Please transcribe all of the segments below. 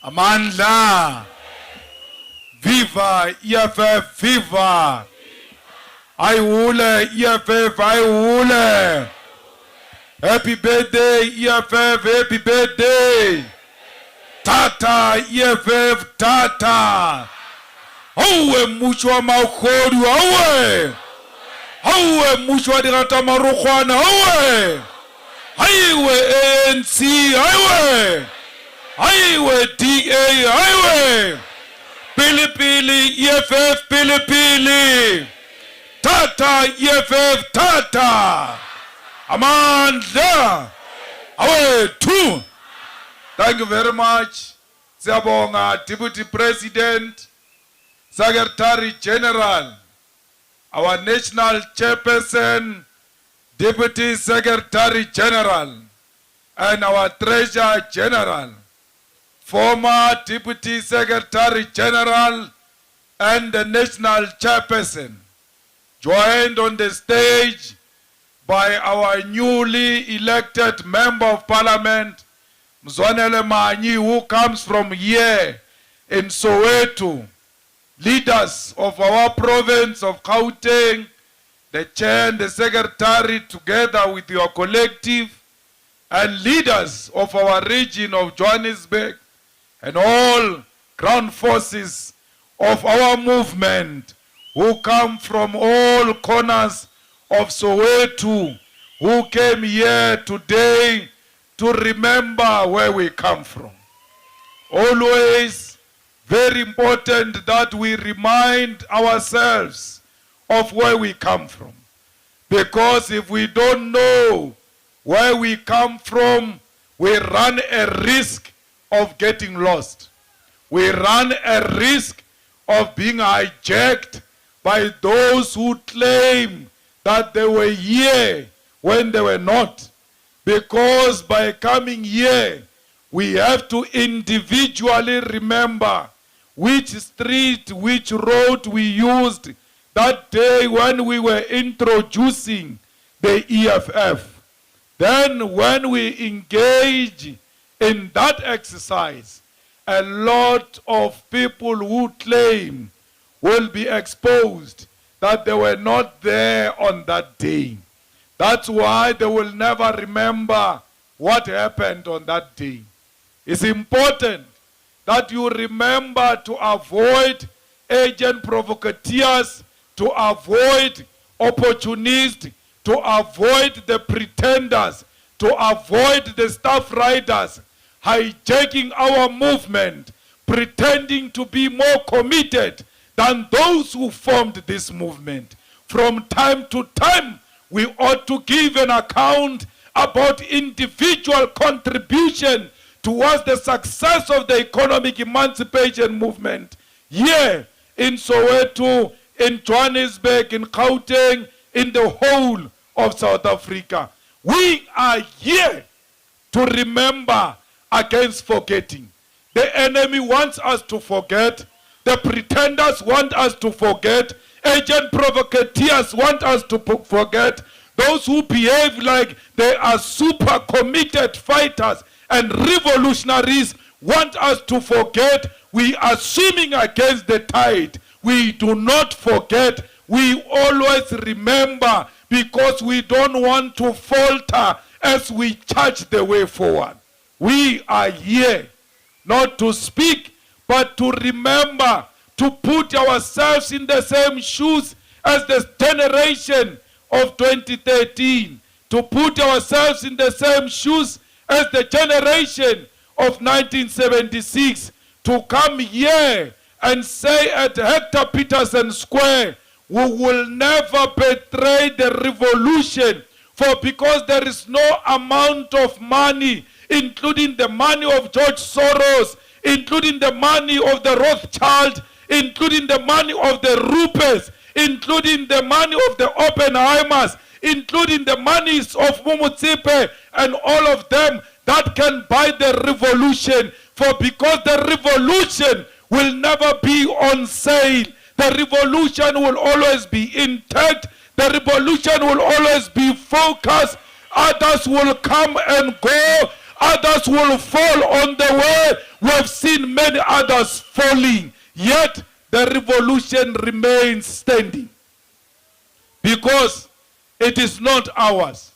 Amandla. Viva EFF, viva. Ayule EFF, ayule. Happy birthday EFF, happy birthday. Tata EFF, tata. Auwe mucho wa maukhodu, auwe. Auwe mucho wa dirata marukwana, auwe. Aiwe ANC, aiwe. Aiwe DA, aiwe. Pili pili, EFF, pili pili. Tata, EFF, tata. Amandla. Awe, two. Thank you very much. Siyabonga, Deputy President, Secretary General, our National Chairperson, Deputy Secretary General, and our Treasurer General, former Deputy Secretary General and the National Chairperson, joined on the stage by our newly elected Member of Parliament, Mzwanele Manyi, who comes from here in Soweto, leaders of our province of Gauteng, the chair and the secretary together with your collective, and leaders of our region of Johannesburg, and all ground forces of our movement who come from all corners of Soweto, who came here today to remember where we come from. Always very important that we remind ourselves of where we come from. Because if we don't know where we come from, we run a risk of getting lost. We run a risk of being hijacked by those who claim that they were here when they were not. Because by coming here, we have to individually remember which street, which road we used that day when we were introducing the EFF. Then when we engage in that exercise, a lot of people who claim will be exposed that they were not there on that day. That's why they will never remember what happened on that day. It's important that you remember to avoid agent provocateurs, to avoid opportunists, to avoid the pretenders, to avoid the staff riders hijacking our movement, pretending to be more committed than those who formed this movement. From time to time, we ought to give an account about individual contribution towards the success of the economic emancipation movement here in Soweto, in Johannesburg, in Gauteng, in the whole of South Africa. We are here to remember against forgetting. The enemy wants us to forget. The pretenders want us to forget. Agent provocateurs want us to forget. Those who behave like they are super committed fighters and revolutionaries want us to forget. We are swimming against the tide. We do not forget. We always remember, because we don't want to falter as we charge the way forward. We are here not to speak, but to remember, to put ourselves in the same shoes as the generation of 2013, to put ourselves in the same shoes as the generation of 1976, to come here and say at Hector Peterson Square, we will never betray the revolution, for because there is no amount of money, including the money of George Soros, including the money of the Rothschild, including the money of the Ruppers, including the money of the Oppenheimers, including the monies of Mumutsipe and all of them that can buy the revolution. For because the revolution will never be on sale, the revolution will always be intact, the revolution will always be focused. Others will come and go, Others will fall on the way. We have seen many others falling. Yet the revolution remains standing. Because it is not ours.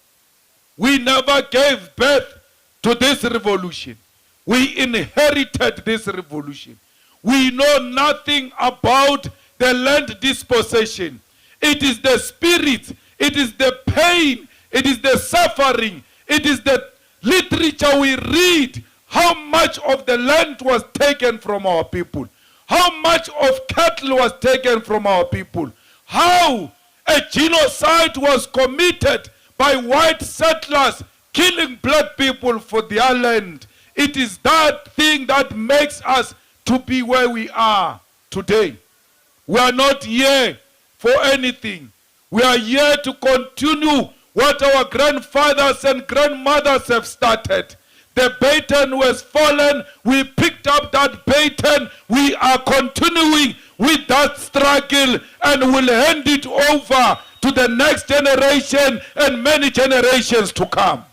We never gave birth to this revolution. We inherited this revolution. We know nothing about the land dispossession. It is the spirit, it is the pain, it is the suffering, it is the literature we read. How much of the land was taken from our people? How much of cattle was taken from our people? How a genocide was committed by white settlers killing black people for their land. It is that thing that makes us to be where we are today. We are not here for anything. We are here to continue what our grandfathers and grandmothers have started. The baton was fallen. We picked up that baton. We are continuing with that struggle and will hand it over to the next generation and many generations to come.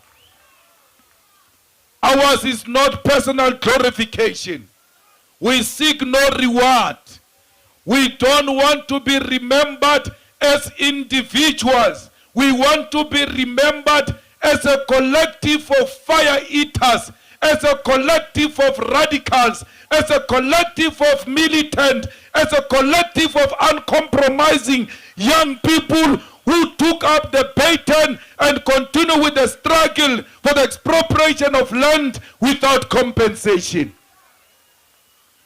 Ours is not personal glorification. We seek no reward. We don't want to be remembered as individuals. We want to be remembered as a collective of fire eaters, as a collective of radicals, as a collective of militant, as a collective of uncompromising young people who took up the baton and continue with the struggle for the expropriation of land without compensation.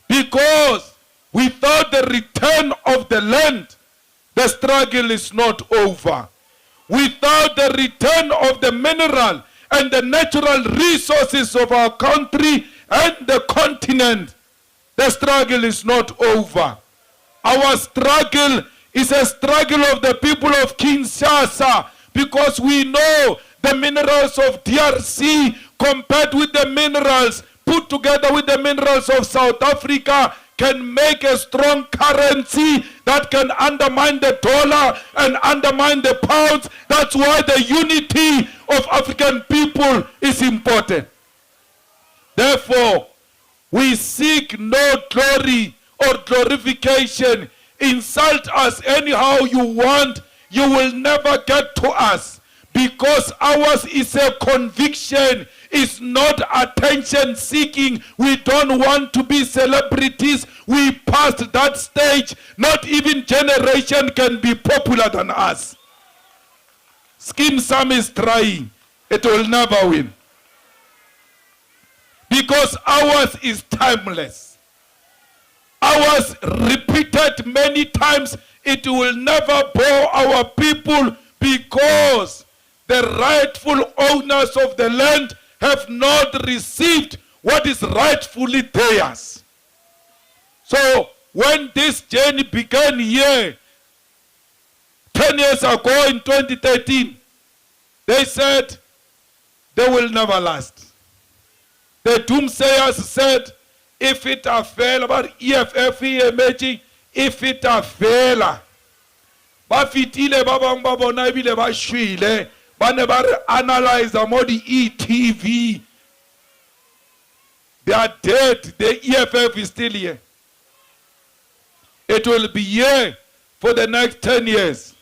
Because without the return of the land, the struggle is not over. Without the return of the mineral and the natural resources of our country and the continent, the struggle is not over. Our struggle is a struggle of the people of Kinshasa, because we know the minerals of DRC compared with the minerals put together with the minerals of South Africa can make a strong currency that can undermine the dollar and undermine the pound. That's why the unity of African people is important. Therefore, we seek no glory or glorification. Insult us anyhow you want, you will never get to us, because ours is a conviction. It's not attention seeking. We don't want to be celebrities. We passed that stage. Not even generation can be popular than us. Skim Sam is trying. It will never win. Because ours is timeless. Ours repeated many times. It will never bore our people, because the rightful owners of the land have not received what is rightfully theirs. So when this journey began here 10 years ago in 2013, they said they will never last. The doomsayers said, if it are fail, about EFF emerging, if it are fail, ba fitile ba bang ba bona ebile ba shwile, ba ne ba re analyzer mo di ETV. They are dead. The EFF is still here. It will be here for the next 10 years.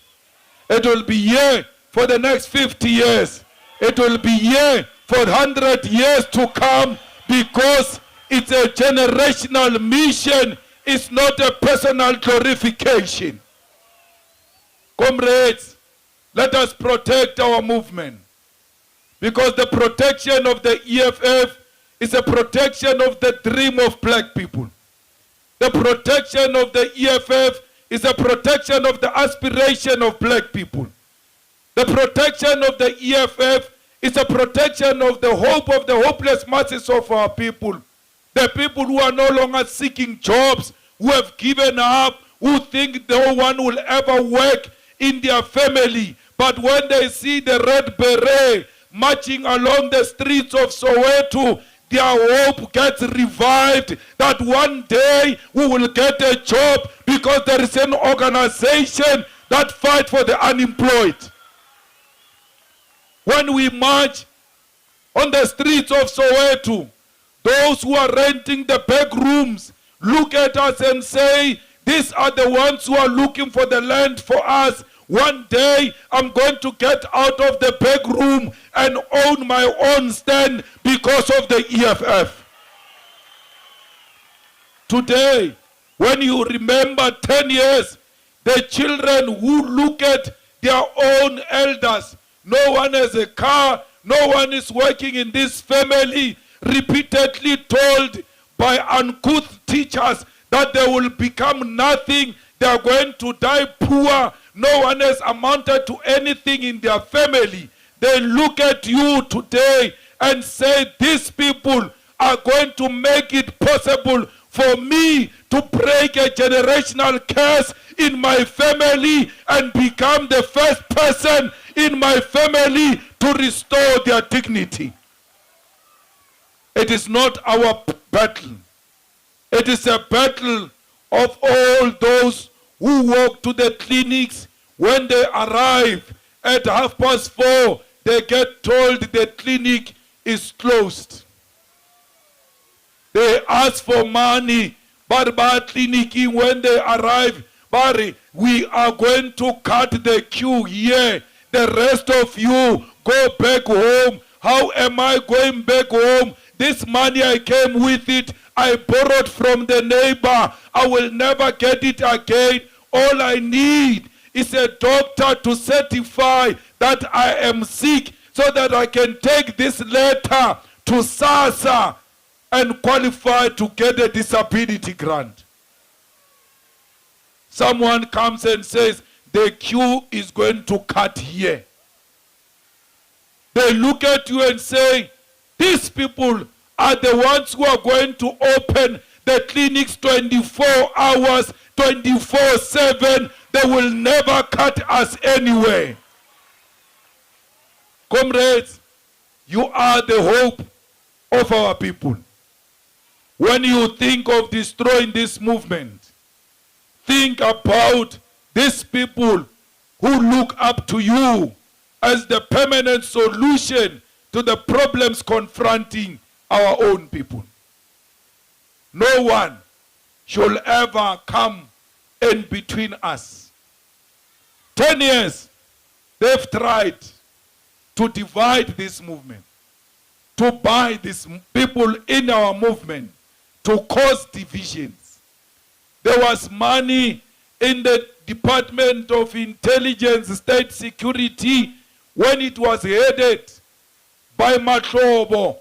It will be here for the next 50 years. It will be here for 100 years to come, because it's a generational mission. It's not a personal glorification. Comrades, let us protect our movement, because the protection of the EFF is a protection of the dream of black people. The protection of the EFF is a protection of the aspiration of black people. The protection of the EFF is a protection of the hope of the hopeless masses of our people. The people who are no longer seeking jobs, who have given up, who think no one will ever work in their family. But when they see the red beret marching along the streets of Soweto, their hope gets revived that one day we will get a job, because there is an organization that fights for the unemployed. When we march, on the streets of Soweto, those who are renting the back rooms, look at us and say, these are the ones who are looking for the land for us. One day, I'm going to get out of the back room and own my own stand because of the EFF. Today, when you remember 10 years, the children who look at their own elders, no one has a car, no one is working in this family, repeatedly told by uncouth teachers that they will become nothing, they are going to die poor, no one has amounted to anything in their family. They look at you today and say, these people are going to make it possible for me to break a generational curse in my family and become the first person in my family to restore their dignity. It is not our battle. It is a battle of all those who walk to the clinics. When they arrive at 4:30, they get told the clinic is closed. They ask for money, but by clinic, when they arrive, Barry, we are going to cut the queue here. The rest of you go back home. How am I going back home? This money I came with it. I borrowed from the neighbor. I will never get it again. All I need is a doctor to certify that I am sick so that I can take this letter to SASSA and qualify to get a disability grant. Someone comes and says, the queue is going to cut here. They look at you and say, these people are the ones who are going to open the clinics 24 hours, 24/7. They will never cut us anyway. Comrades, you are the hope of our people. When you think of destroying this movement, think about these people who look up to you as the permanent solution to the problems confronting our own people. No one shall ever come in between us. 10 years, they've tried to divide this movement, to buy these people in our movement, to cause divisions. There was money in the Department of Intelligence, State Security, when it was headed by Matlobo.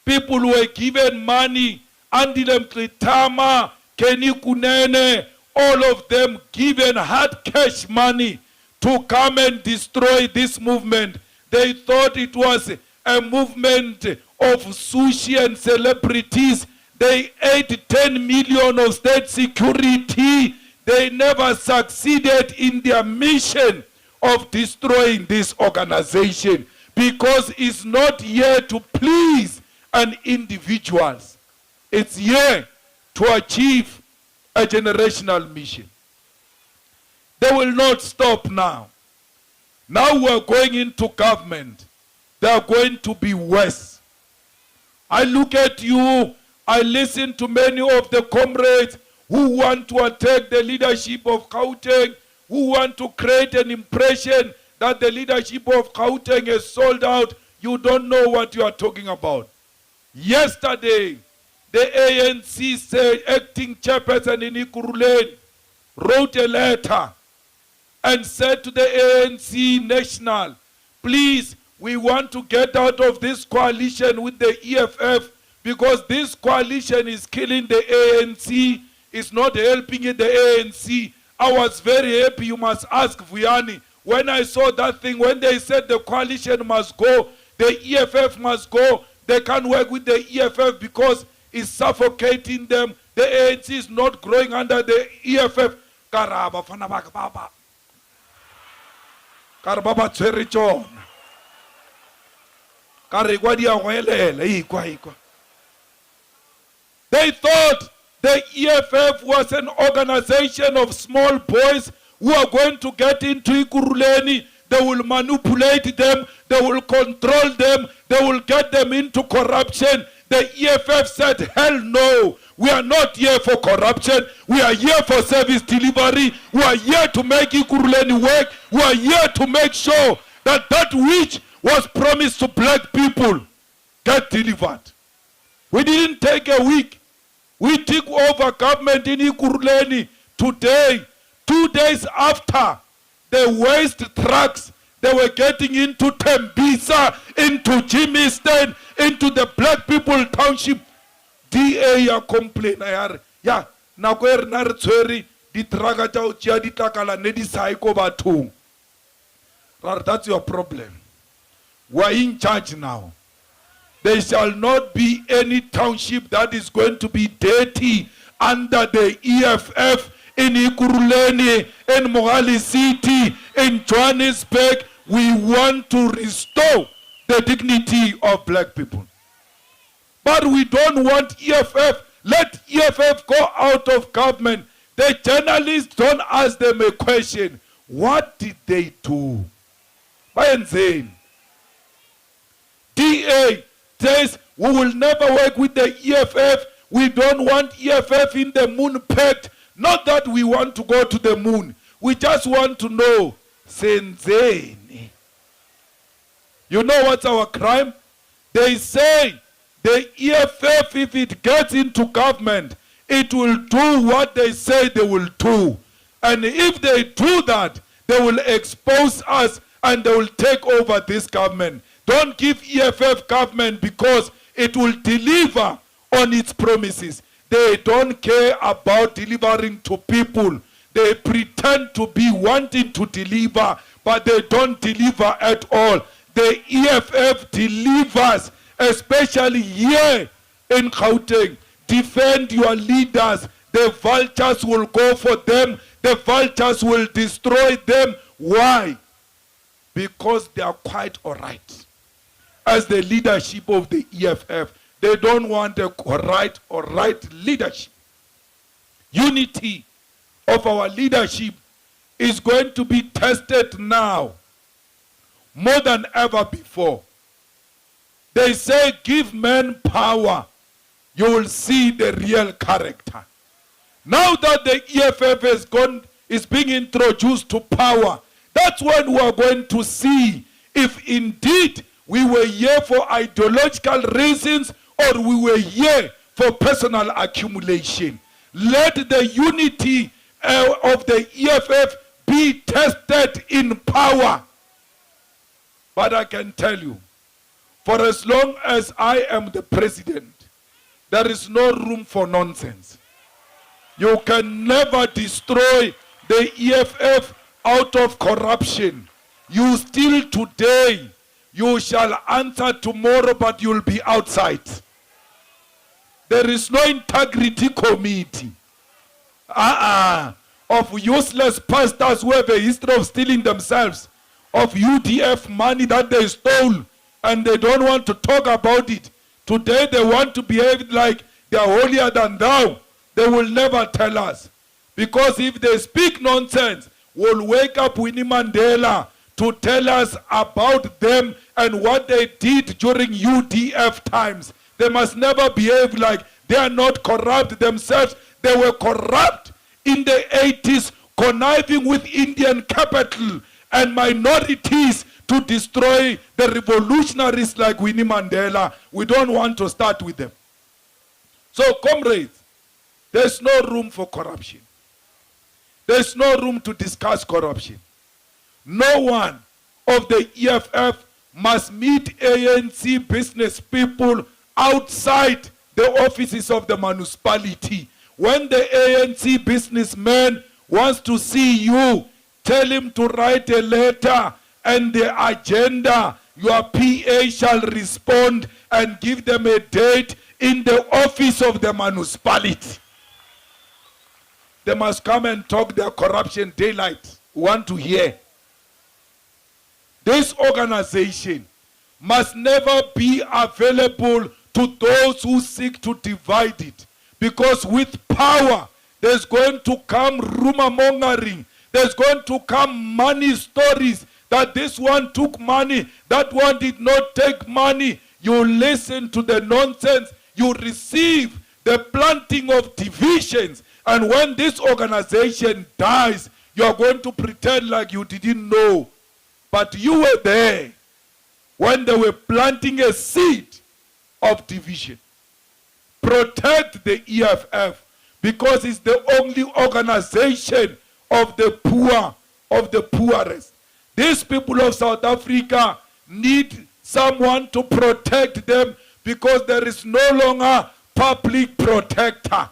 People were given money, Andile Mkritama, Kenny Kunene, all of them given hard cash money to come and destroy this movement. They thought it was a movement of sushi and celebrities. They ate 10 million of state security. They never succeeded in their mission of destroying this organization because it's not here to please an individual. It's here to achieve a generational mission. They will not stop now. Now we are going into government. They are going to be worse. I look at you, I listen to many of the comrades who want to attack the leadership of Gauteng, who want to create an impression that the leadership of Gauteng is sold out. You don't know what you are talking about. Yesterday, the ANC said, acting chairperson in Ekurhuleni wrote a letter and said to the ANC National, please, we want to get out of this coalition with the EFF because this coalition is killing the ANC, it's not helping the ANC. I was very happy, you must ask Vuyani. When I saw that thing, when they said the coalition must go, the EFF must go, they can't work with the EFF because it's suffocating them. The ANC is not growing under the EFF. Karaba fanabaka baba. Karababa tserichon. Karigwadia wele ikwa. They thought the EFF was an organization of small boys who are going to get into Ekurhuleni. they will manipulate them, they will control them, they will get them into corruption. The EFF said, hell no, we are not here for corruption, we are here for service delivery, we are here to make Ikuruleni work, we are here to make sure that that which was promised to black people get delivered. We didn't take a week. We took over government in Ikuruleni today, 2 days after the waste trucks, they were getting into Tembisa, into Jimiston, into the black people township. DA ya complain ya na go re na re tshwere di trucka tsa o tsia di tlakala ne di sai ko bathong. That's your problem. We are in charge now. There shall not be any township that is going to be dirty under the EFF in Ikuruleni, in Mohali City, in Johannesburg. We want to restore the dignity of black people. But we don't want EFF. Let EFF go out of government. The journalists don't ask them a question. What did they do? Bayenzeni. DA says we will never work with the EFF. We don't want EFF in the moon pact. Not that we want to go to the moon. We just want to know, Senzeni. You know what's our crime? They say the EFF, if it gets into government, it will do what they say they will do. And if they do that, they will expose us and they will take over this government. Don't give EFF government because it will deliver on its promises. They don't care about delivering to people. They pretend to be wanting to deliver, but they don't deliver at all. The EFF delivers, especially here in Gauteng. Defend your leaders. The vultures will go for them. The vultures will destroy them. Why? Because they are quite all right. As the leadership of the EFF, they don't want a right leadership. Unity of our leadership is going to be tested now more than ever before. They say give men power, you will see the real character. Now that the EFF is being introduced to power, that's when we are going to see if indeed we were here for ideological reasons or we were here for personal accumulation. Let the unity of the EFF be tested in power. But I can tell you, for as long as I am the president, there is no room for nonsense. You can never destroy the EFF out of corruption. You steal today, you shall answer tomorrow, but you'll be outside. There is no integrity committee of useless pastors who have a history of stealing themselves, of UDF money that they stole, and they don't want to talk about it. Today they want to behave like they are holier than thou. They will never tell us. Because if they speak nonsense, we'll wake up Winnie Mandela to tell us about them and what they did during UDF times. They must never behave like they are not corrupt themselves. They were corrupt in the 80s, conniving with Indian capital and minorities to destroy the revolutionaries like Winnie Mandela. We don't want to start with them. So, comrades, there's no room for corruption. There's no room to discuss corruption. No one of the EFF must meet ANC business people outside the offices of the municipality. When the ANC businessman wants to see you, tell him to write a letter and the agenda. Your PA shall respond and give them a date in the office of the municipality. They must come and talk their corruption daylight. We want to hear. This organization must never be available to those who seek to divide it. Because with power, there's going to come rumor mongering. There's going to come money stories that this one took money, that one did not take money. You listen to the nonsense. You receive the planting of divisions. And when this organization dies, you are going to pretend like you didn't know. But you were there when they were planting a seed of division. Protect the EFF because it's the only organization of the poor, of the poorest. These people of South Africa need someone to protect them because there is no longer public protector.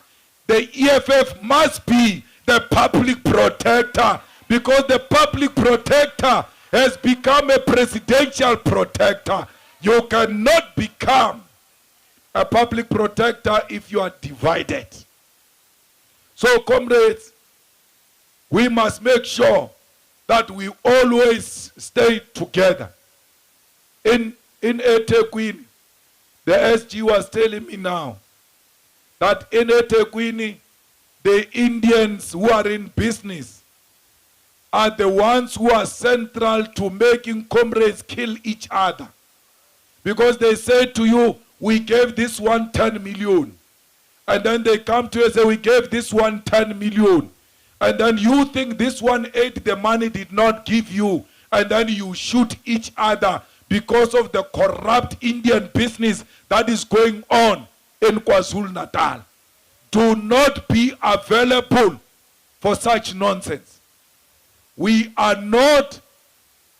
The EFF must be the public protector because the public protector has become a presidential protector. You cannot become a public protector if you are divided. So, comrades, we must make sure that we always stay together. In eThekwini, the SG was telling me now that in eThekwini, the Indians who are in business are the ones who are central to making comrades kill each other. Because they say to you, we gave this one 10 million. And then they come to you and say, we gave this one 10 million. And then you think this one ate the money did not give you. And then you shoot each other because of the corrupt Indian business that is going on in KwaZulu-Natal. Do not be available for such nonsense. We are not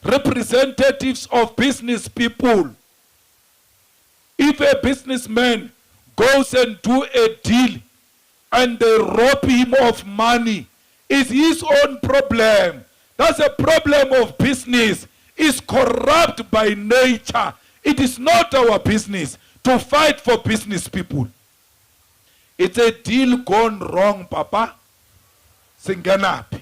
representatives of business people. If a businessman goes and do a deal and they rob him of money, it's his own problem. That's a problem of business. It's corrupt by nature. It is not our business to fight for business people. It's a deal gone wrong, Papa. Singanapi.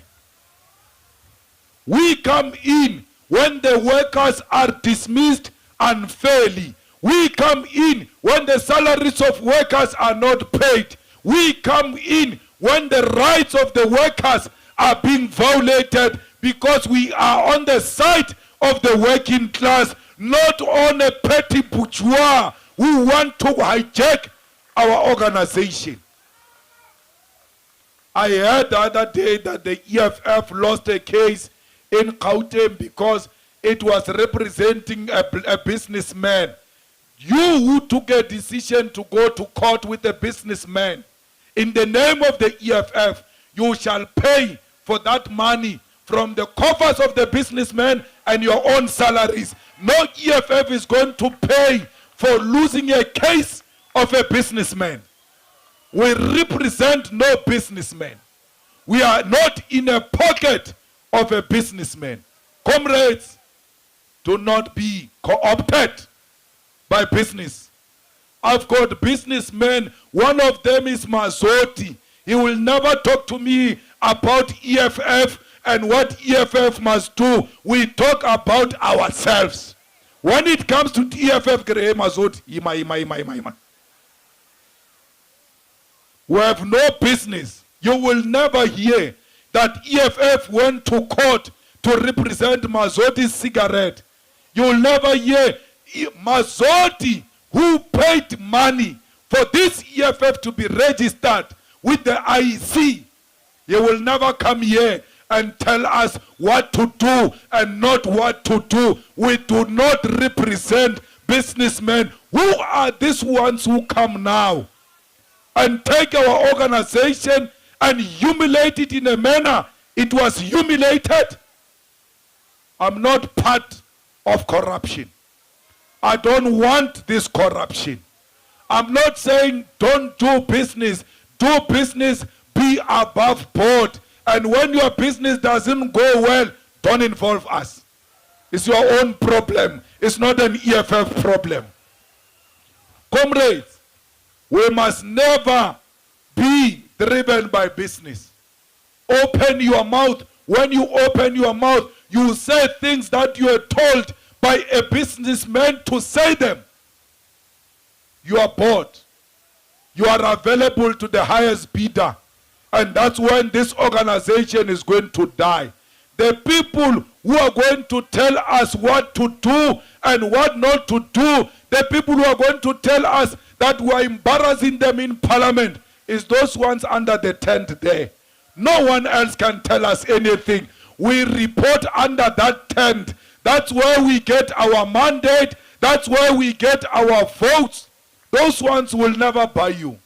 We come in when the workers are dismissed unfairly. We come in when the salaries of workers are not paid. We come in when the rights of the workers are being violated because we are on the side of the working class, not on a petty bourgeois who want to hijack our organization. I heard the other day that the EFF lost a case in Gauteng because it was representing a businessman. You who took a decision to go to court with a businessman, in the name of the EFF, you shall pay for that money from the coffers of the businessman and your own salaries. No EFF is going to pay for losing a case of a businessman. We represent no businessman. We are not in a pocket of a businessman. Comrades, do not be co-opted by business. I've got businessmen. One of them is Mazoti. He will never talk to me about EFF and what EFF must do. We talk about ourselves. When it comes to EFF, Mazoti, we have no business. You will never hear that EFF went to court to represent Mazoti's cigarette. You will never hear Mazoti, who paid money for this EFF to be registered with the IEC. You will never come here and tell us what to do and not what to do. We do not represent businessmen. Who are these ones who come now and take our organization and humiliate it in a manner it was humiliated? I'm not part of corruption. I don't want this corruption. I'm not saying don't do business. Do business, be above board. And when your business doesn't go well, don't involve us. It's your own problem. It's not an EFF problem. Comrades, we must never be driven by business. Open your mouth. When you open your mouth, you say things that you are told by a businessman to say them. You are bought. You are available to the highest bidder. And that's when this organization is going to die. The people who are going to tell us what to do and what not to do, the people who are going to tell us that we are embarrassing them in parliament, is those ones under the tent there. No one else can tell us anything. We report under that tent. That's where we get our mandate. That's where we get our votes. Those ones will never buy you.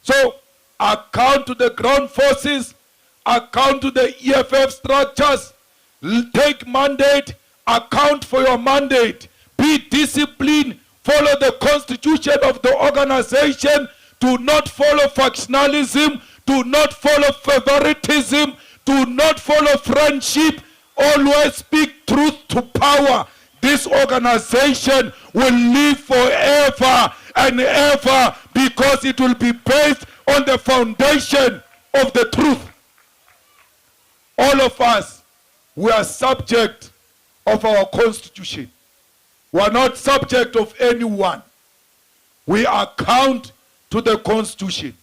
So, account to the ground forces, account to the EFF structures, take mandate, account for your mandate, be disciplined, follow the constitution of the organization, do not follow factionalism, do not follow favoritism, do not follow friendship, always speak truth to power. This organization will live forever and ever because it will be based on the foundation of the truth. All of us, we are subject of our constitution. We are not subject of anyone. We account to the constitution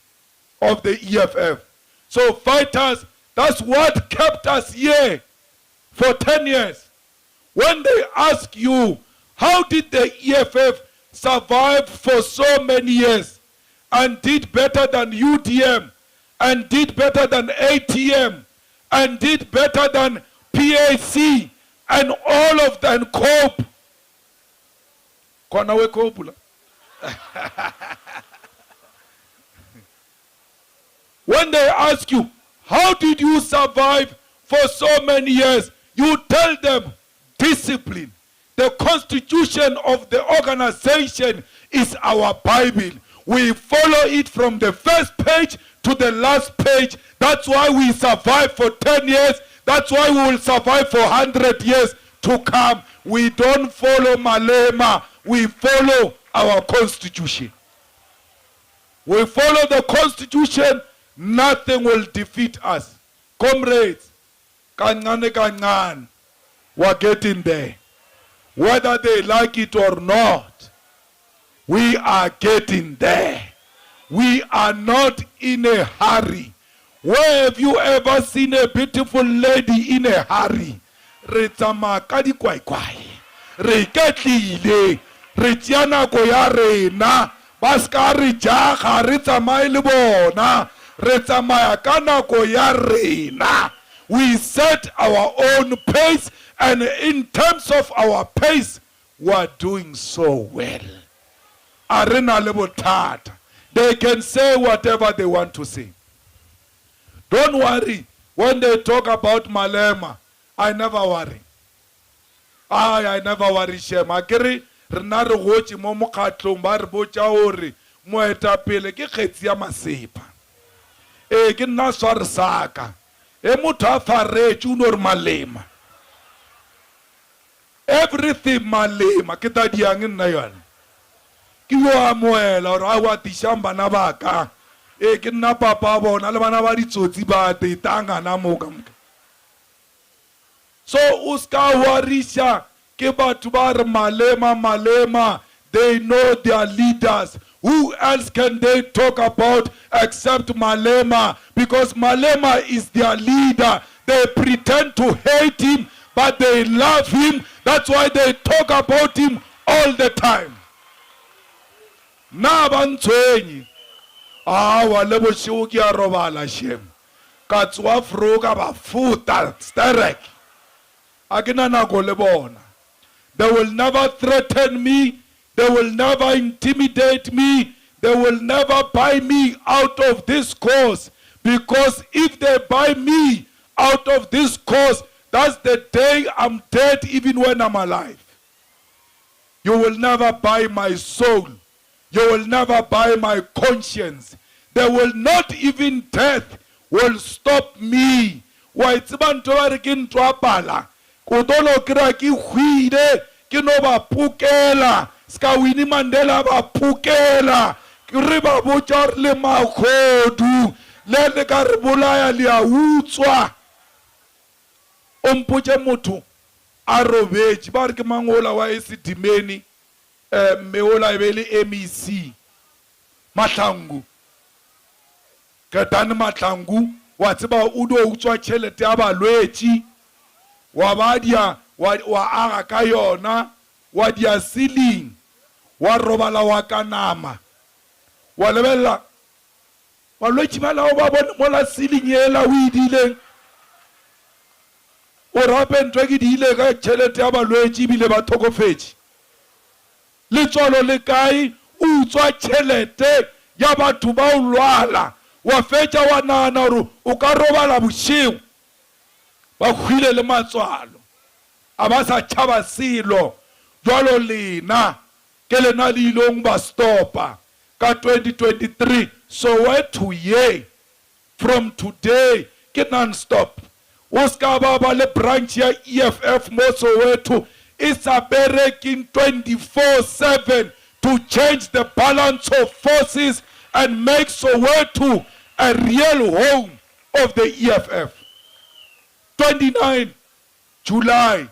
of the EFF. So fighters, that's what kept us here for 10 years. When they ask you, how did the EFF survive for so many years and did better than UDM and did better than ATM and did better than PAC and all of them, COPE. When they ask you, how did you survive for so many years? You tell them, discipline. The constitution of the organization is our Bible. We follow it from the first page to the last page. That's why we survive for 10 years. That's why we will survive for 100 years to come. We don't follow Malema. We follow our constitution. We follow the constitution. Nothing will defeat us. Comrades, we're getting there. Whether they like it or not, we are getting there. We are not in a hurry. Where have you ever seen a beautiful lady in a hurry? Re tsamaya ka dikwaikwai, re iketlile, re tšea nako ya rena, ba ska re jaga, re tsamaye le bona, re tsamaya ka nako ya rena. We set our own pace, and in terms of our pace, we are doing so well. Arena level tata. They can say whatever they want to say. Don't worry. When they talk about Malema, I never worry. I never worry. Shema kere rena re gotse mo mokgatlong ba re botsa hore moetapele ke kgetsi ya masepa. Ke nna sware saka. Motho a faretse o no re Malema. Everything Malema ke ta diang nna yona. Ke yo amoela or a wa tisha bana ba ka. Ke nna papa bona le bana ba ditsotsi ba tetanga na mo ka. So uska warisha ke batho ba re Malema, they know their leaders. Who else can they talk about except Malema? Because Malema is their leader. They pretend to hate him, but they love him. That's why they talk about him all the time. Na bantwenyi wa lebo shiuki a robala shem ka tswa froga ba futa sterek akina nako le bona. They will never threaten me. They will never intimidate me. They will never buy me out of this cause. Because if they buy me out of this cause, that's the day I'm dead, even when I'm alive. You will never buy my soul. You will never buy my conscience. They will not, even death will stop me. Kodolo kira ki huide ki no ba pukela ska Winnie Mandela ba pukela ki ba bochar le makhodu le le ka re bolaya le a utswa ompotse motho a robetse ba re ke mangola wa esidimeni meola e be le MEC Mahlangu Katani Mahlangu wa tseba o do utswa tšhelete ya balwetši wa badia wa aga ka yona wa dia ceiling wa robala wa kanama wa lebella balwetši ba lao ba bona mola ceiling ela o idileng o rape ntwe ke di ile ka tšhelete ya balwetši ebile ba thokofetše letswalo le kae o utswa tšhelete ya batho ba o lwala wa fetša wa nagana gore o ka robala bošego ba hwile le matswalo a ba sa tšhaba selo jwalo lena ke lena le ilong ba stopa ka 2023 Soweto ye from today ke non-stop o ska ba ba le branch ya EFF mo Soweto is a bereking 24/7 to change the balance of forces and make Soweto a real home of the EFF. 29 July,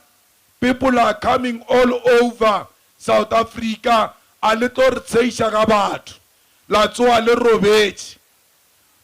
people are coming all over South Africa. A little tseisha ga batho la tsoa le robetše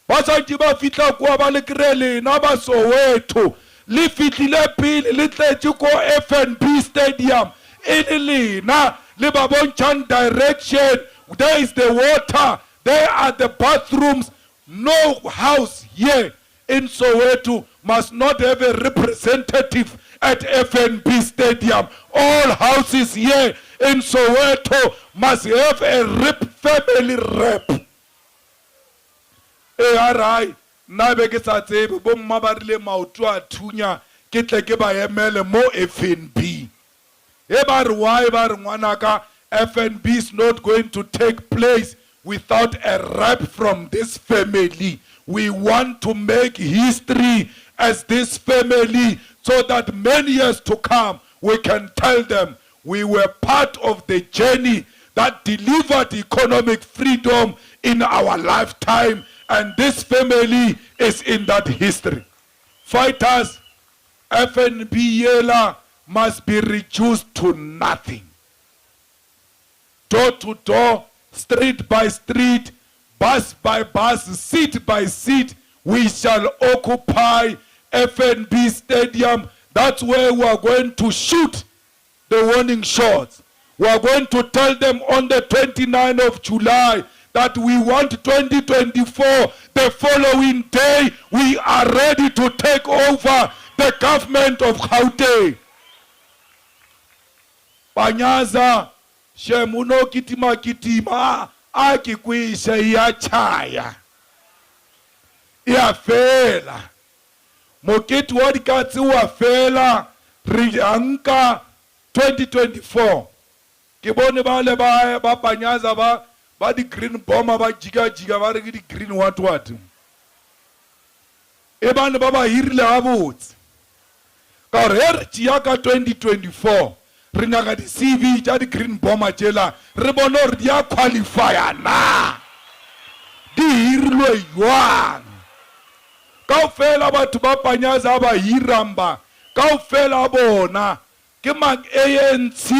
ba sa di ba fitla kwa ba le krele na ba Soweto le fitlile pele le tletše ko FNB Stadium e le lena le ba bontšhang direction. There is the water, there are the bathrooms. No house here in Soweto must not have a representative at FNB Stadium. All houses here in Soweto must have a family rep. Arai na be ke sa tsebe bo mma ba rile maoto a thunya ke tle ke ba emele mo FNB. E ba re why ba re ngwanaka FNB is not going to take place without a rep from this family. We want to make history as this family so that many years to come we can tell them we were part of the journey that delivered economic freedom in our lifetime, and this family is in that history. Fighters, FNB Yela must be reduced to nothing. Door to door, street by street, bus by bus, seat by seat, we shall occupy FNB Stadium. That's where we are going to shoot the warning shots. We are going to tell them on the 29th of July that we want 2024. The following day, we are ready to take over the government of Gauteng. Panyaza, shemuno kitima kitima, akikwisha ya chaya. Ya fela. Moketi wadikatsi wa fela, rianka 2024. Kibone bale ba panyaza ba di green bomber ba jiga ba re di green what. Ebane ba ba hirile gabotse. Ka re re tšea ka 2024 re nyaka di CV tša di green bomber tšela re bone gore di a qualifya na di hirilwe jwang. Kaofela batho ba panyaza ba hiramba kaofela bona ke mag ANC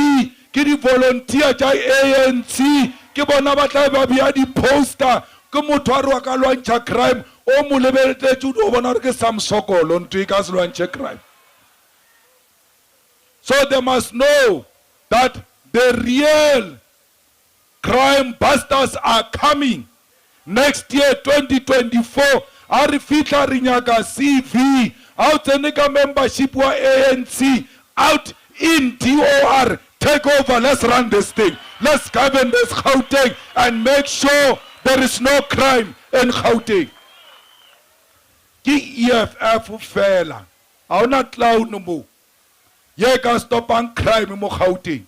ke di volunteer tša ANC ke bona ba tla ba bia di poster ke motho a re wa ka lwantšha crime o mo lebeletše o bona gore ke Sam Sokolo ntwe ka se lwantšhe crime. So they must know that the real crime busters are coming next year 2024. A re fitla re nyaka CV out tsene membership wa ANC out in DOR. Take over, let's run this thing. Let's govern this Gauteng and make sure there is no crime in Gauteng. Ki EFF fela. Haona clown mo. Ye ka stopang crime mo Gauteng.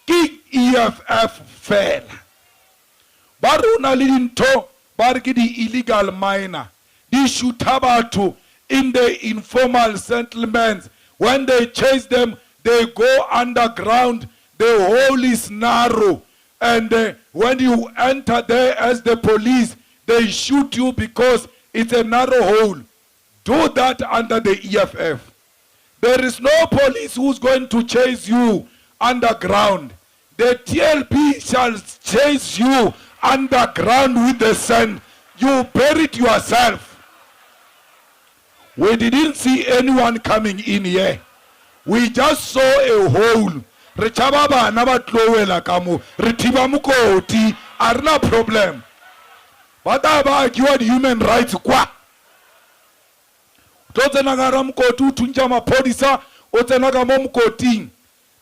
Ki EFF fela. Ba rona le dintho ba re ke di illegal miner. Di shoota batho in the informal settlements. When they chase them, they go underground. The hole is narrow. And when you enter there as the police, they shoot you because it's a narrow hole. Do that under the EFF. There is no police who's going to chase you underground. The TLP shall chase you underground with the sand. You buried yourself. We didn't see anyone coming in here. We just saw a hole. Re tshaba bana ba tlowela ka mo. Re thiba mokoti. Are no problem. But about your human rights kwa. Totsena ka ra mokoti o thuntja maphodisa o tsena ka mo mokoting.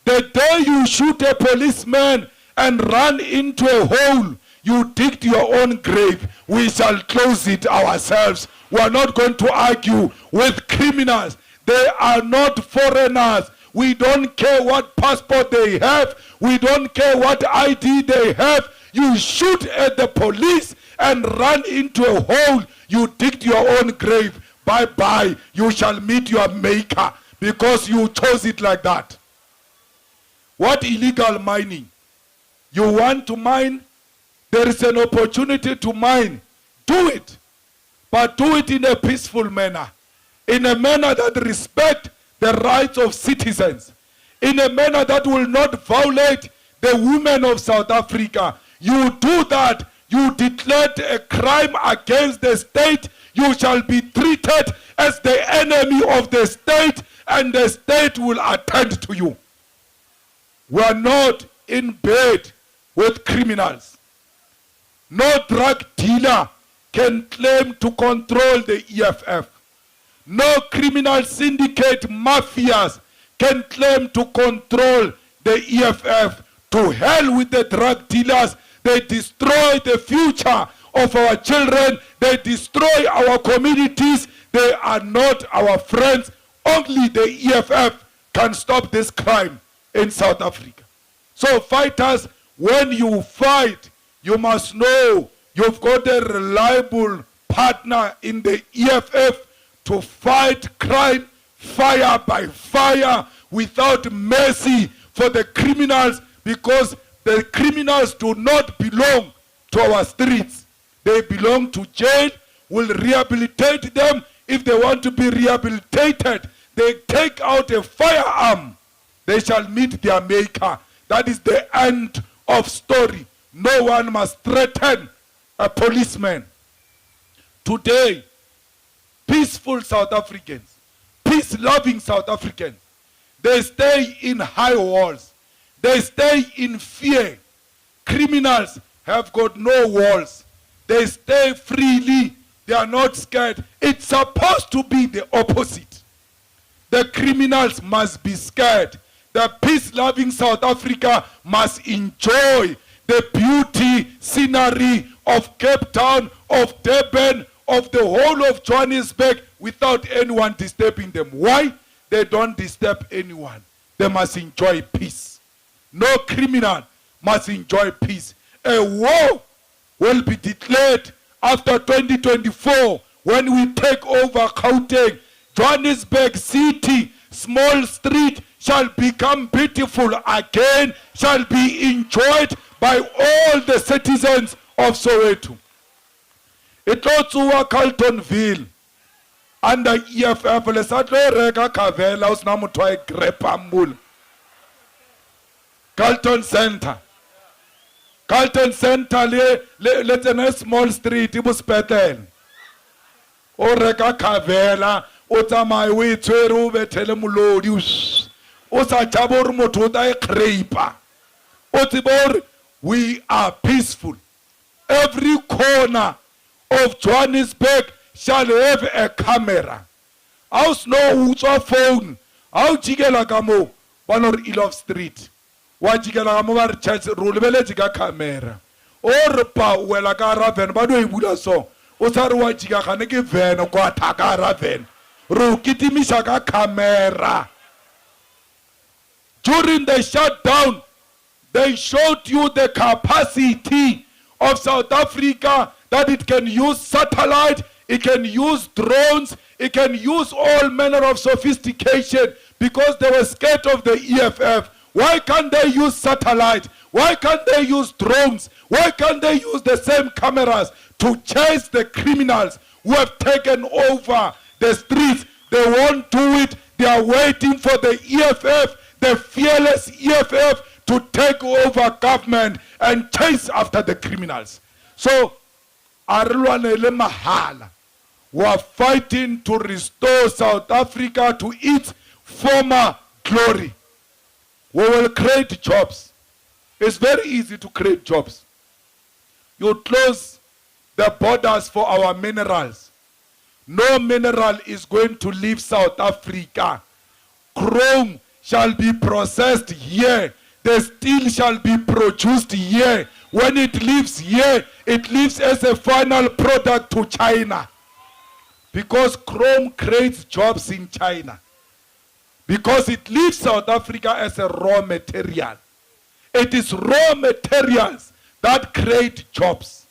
The day you shoot a policeman and run into a hole, you dig your own grave. We shall close it ourselves. We are not going to argue with criminals. They are not foreigners. We don't care what passport they have. We don't care what ID they have. You shoot at the police and run into a hole. You dig your own grave. Bye-bye. You shall meet your maker because you chose it like that. What illegal mining? You want to mine? There is an opportunity to mine. Do it. But do it in a peaceful manner. In a manner that respects the rights of citizens. In a manner that will not violate the women of South Africa. You do that, you declared a crime against the state. You shall be treated as the enemy of the state, and the state will attend to you. We are not in bed with criminals. No drug dealer can claim to control the EFF. No criminal syndicate mafias can claim to control the EFF. To hell with the drug dealers. They destroy the future of our children. They destroy our communities. They are not our friends. Only the EFF can stop this crime in South Africa. So fighters, when you fight, you must know you've got a reliable partner in the EFF to fight crime fire by fire without mercy for the criminals, because the criminals do not belong to our streets. They belong to jail. We'll rehabilitate them. If they want to be rehabilitated, they take out a firearm. They shall meet their maker. That is the end of story. No one must threaten a policeman. Today, peaceful South Africans, peace-loving South Africans, they stay in high walls. They stay in fear. Criminals have got no walls. They stay freely. They are not scared. It's supposed to be the opposite. The criminals must be scared. The peace-loving South Africa must enjoy the beauty, scenery of Cape Town, of Durban, of the whole of Johannesburg without anyone disturbing them. Why? They don't disturb anyone. They must enjoy peace. No criminal must enjoy peace. A war will be declared after 2024 when we take over Gauteng. Johannesburg City, small street shall become beautiful again, shall be enjoyed by all the citizens of Soweto. Itlotsuwa Carltonville under EFF lesatlo reka kavela usna motho a grepa mul. Carlton Center le tsena small street e bospetele. O reka kavela o tsamaya o itshwere o bethele molodi o sa tshaba gore motho o ta e kreipa. O tsebe gore we are peaceful. Every corner of Johannesburg shall have a camera. How's no utswa phone? How jigela ka mo banor Ilov Street? Wa jigela ka mo ba re church ro lebeletse ka camera. O re pa wela ka raven ba do e bula so. O sa re wa jiga gane ke van go attack raven. Ro kitimisha ka camera. During the shutdown, they showed you the capacity of South Africa, that it can use satellite, it can use drones, it can use all manner of sophistication, because they were scared of the EFF. Why can't they use satellite? Why can't they use drones? Why can't they use the same cameras to chase the criminals who have taken over the streets? They won't do it. They are waiting for the EFF, the fearless EFF, to take over government and chase after the criminals. So, Arulwanele Mahala, we are fighting to restore South Africa to its former glory. We will create jobs. It's very easy to create jobs. You close the borders for our minerals. No mineral is going to leave South Africa. Chrome shall be processed here. The steel shall be produced here. When it leaves here, it leaves as a final product to China. Because chrome creates jobs in China. Because it leaves South Africa as a raw material. It is raw materials that create jobs.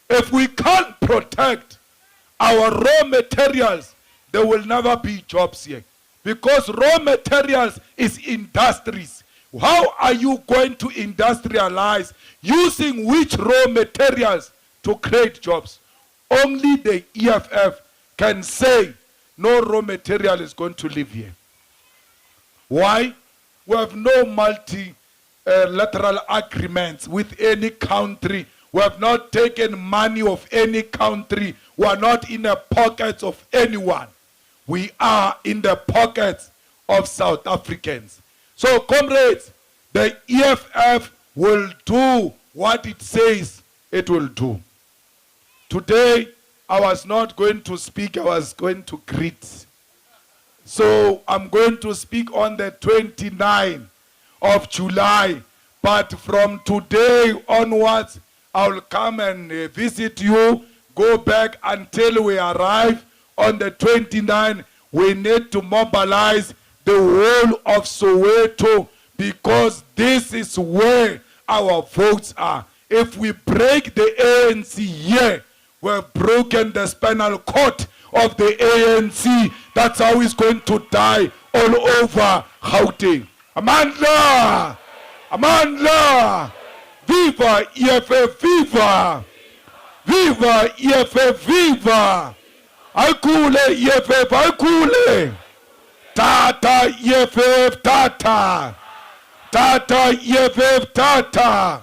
If we can't protect our raw materials, there will never be jobs here. Because raw materials is industries. How are you going to industrialize using which raw materials to create jobs? Only the EFF can say no raw material is going to live here. Why? We have no multilateral agreements with any country. We have not taken money of any country. We are not in the pockets of anyone. We are in the pockets of South Africans. So, comrades, the EFF will do what it says it will do. Today, I was not going to speak, I was going to greet. So, I'm going to speak on the 29th of July. But from today onwards, I will come and visit you, go back until we arrive on the 29th. We need to mobilize the whole of Soweto because this is where our votes are. If we break the ANC here, we've broken the spinal cord of the ANC. That's how it's going to die all over Gauteng. Amandla! Amandla! Viva EFF, viva! Viva EFF, viva! Aikule EFF, aikule! Tata EFF, tata! Tata EFF, tata!